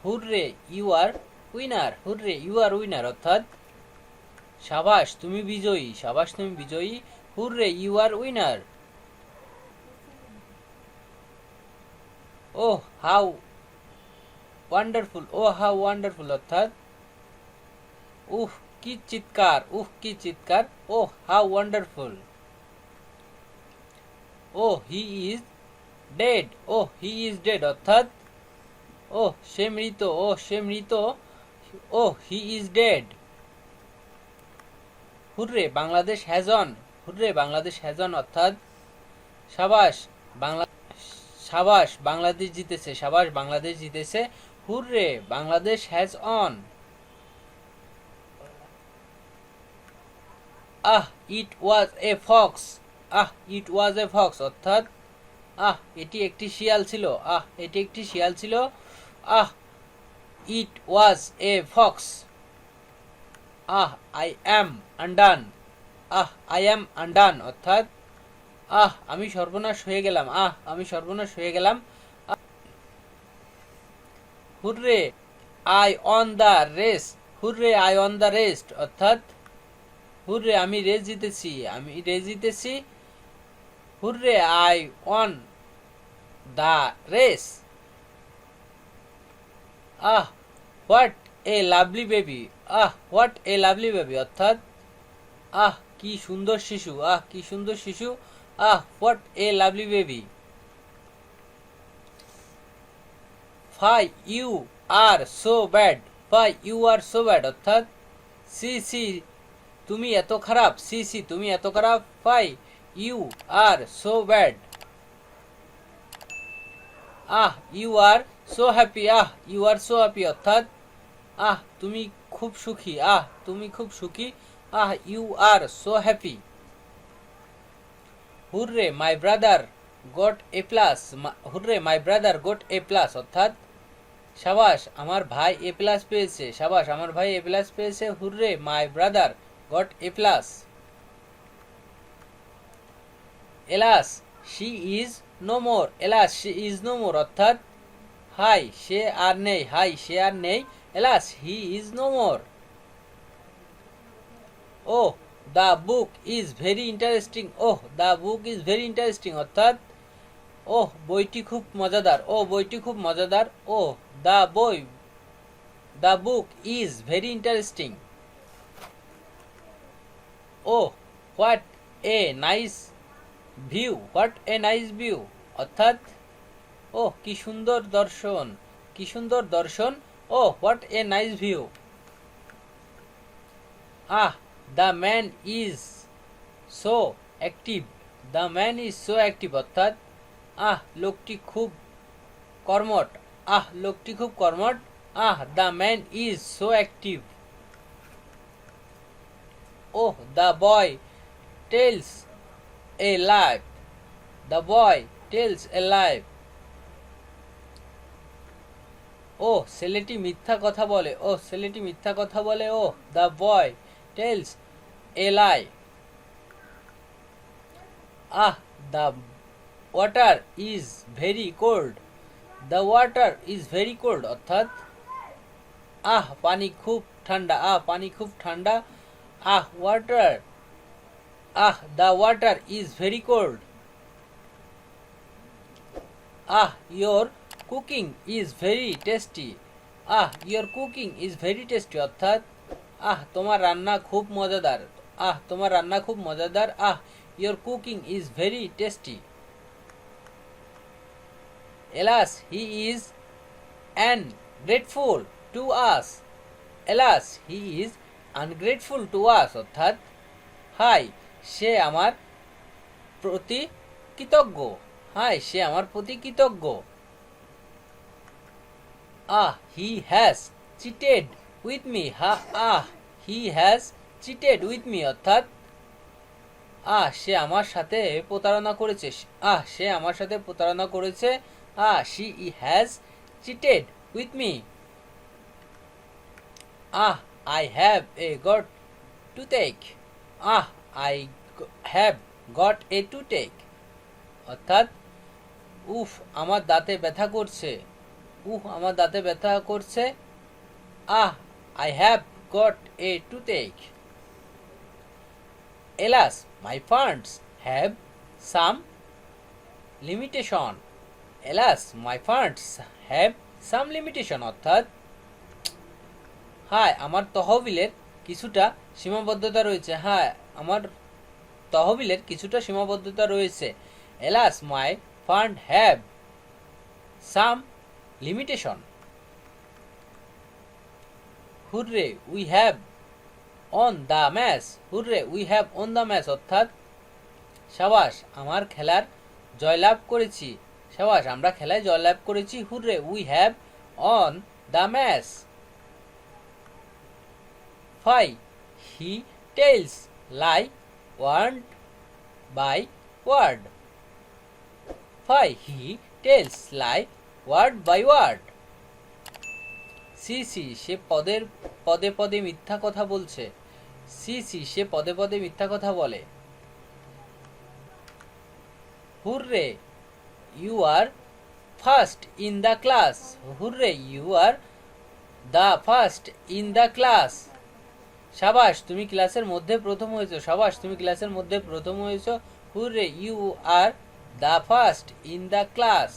Hurray you are winner, hurrah you are winner অর্থাৎ সাবাস তুমি বিজয়ী, সাবাস তুমি বিজয়ী, hurrah you are winner. Oh how wonderful, oh how wonderful অর্থাৎ উহ কি চিৎকার, উহ কি চিৎকার, oh how wonderful. Oh he is dead, oh he is dead অর্থাৎ ও সে মৃত, ও সে মৃত, oh he is dead. Hurrah Bangladesh has won, hurrah Bangladesh has won অর্থাৎ সাবাস বাংলা, সাবাস বাংলাদেশ জিতেছে, সাবাস বাংলাদেশ জিতেছে, hurray Bangladesh has won. Ah it was a fox, ah it was a fox অর্থাৎ আহ এটি একটি শিয়াল ছিল, আহ এটি একটি শিয়াল ছিল, ah it was a fox. Ah I am undone, ah I am undone অর্থাৎ আহ আমি সর্বনাশ হয়ে গেলাম, আহ আমি সর্বনাশ হয়ে গেলাম। Hurrah I won the race, hurrah I won the race অর্থাৎ হুররে আমি রেস জিতেছি, আমি রেস জিতেছি, hurrah I won the race. Ah what a lovely baby, ah what a lovely baby অর্থাৎ আহ কি সুন্দর শিশু, আহ কি সুন্দর শিশু, ah what a lovely baby. Fie you are so bad, fie you are so bad অর্থাৎ সি সি তুমি এত খারাপ, সি সি তুমি এত খারাপ, fie you are so bad. Ah you are so happy, ah you are so happy অর্থাৎ আহ তুমি খুব সুখী, আহ তুমি খুব সুখী, ah you are so happy. Hurrah my brother got A plus, hurrah my brother got A plus অর্থাৎ সাবাস আমার ভাই এ প্লাস পেয়েছে, সাবাস আমার ভাই এ প্লাস পেয়েছে, hurray my brother got A plus. Alas she is no more, alas she is no more অর্থাৎ হাই সে আর নেই, হাই সে আর নেই, alas he is no more. Oh the book is very interesting, oh the book is very interesting অর্থাৎ ওহ বইটি খুব মজাদার, ও বইটি খুব মজাদার, ও দ্য বই, the book is very interesting. Oh what a nice view, what a nice view অর্থাৎ ও কি সুন্দর দর্শন, কি সুন্দর দর্শন, oh what a nice view. Ah the man is so active, the man is so active অর্থাৎ আহ লোকটি খুব কর্মঠ, আহ লোকটি খুব কর্মঠ, ah the man is so active. Oh the boy tells a live, the boy tells a live. ও ছেলেটি মিথ্যা কথা বলে, ও ছেলেটি মিথ্যা কথা বলে, oh the boy tells A lie. Ah the water is very cold, the water is very cold অর্থাৎ আহ পানি খুব ঠান্ডা, আহ পানি খুব ঠান্ডা, ah water, ah the water is very cold. Ah your cooking is very tasty, ah your cooking is very tasty অর্থাৎ আহ তোমার রান্না খুব মজাদার, আহ তোমার রান্না খুব মজাদার, ah your cooking is very tasty. Alas he is ungrateful to us, alas he is ungrateful to us অর্থাৎ হাই সে আমার প্রতি কৃতজ্ঞ, হাই সে আমার প্রতি কৃতজ্ঞ। Ah he has cheated with me, হা ah he has cheated with me অর্থাৎ আহ সে আমার সাথে প্রতারণা করেছে, আহ সে আমার সাথে প্রতারণা করেছে, ah she has cheated with me. Ah I have a got to take, ah I have got a to take অর্থাৎ উফ আমার দাঁতে ব্যথা করছে, আমার দাঁতে ব্যথা করছে। আহ, I have got a toothache. Alas, my funds have some limitation. Alas, my funds have some limitation. অর্থাৎ হায়, আমার তহবিলের কিছুটা সীমাবদ্ধতা রয়েছে। হায়, আমার তহবিলের কিছুটা সীমাবদ্ধতা রয়েছে। Alas, my fund have some limitation. Hurrah, we have on the match. Hurrah, we have on the match. অর্থাৎ সাবাস, আমার খেলার জয়লাভ করেছি। সাবাস, আমরা খেলায় জয়লাভ করেছি। Hurrah, we have on the match. 5. He tells lie word by word. 5. He tells lie word by word. সে পদে পদে মিথ্যা কথা বলছে। সে পদে পদে মিথ্যা কথা বলে। Hurrah, you are first in the class. Hurrah, you are the first in the class. সাবাস, তুমি ক্লাসের মধ্যে প্রথম হয়েছো। সাবাস, তুমি ক্লাসের মধ্যে প্রথম হয়েছো। Hurrah, you are the first in the class.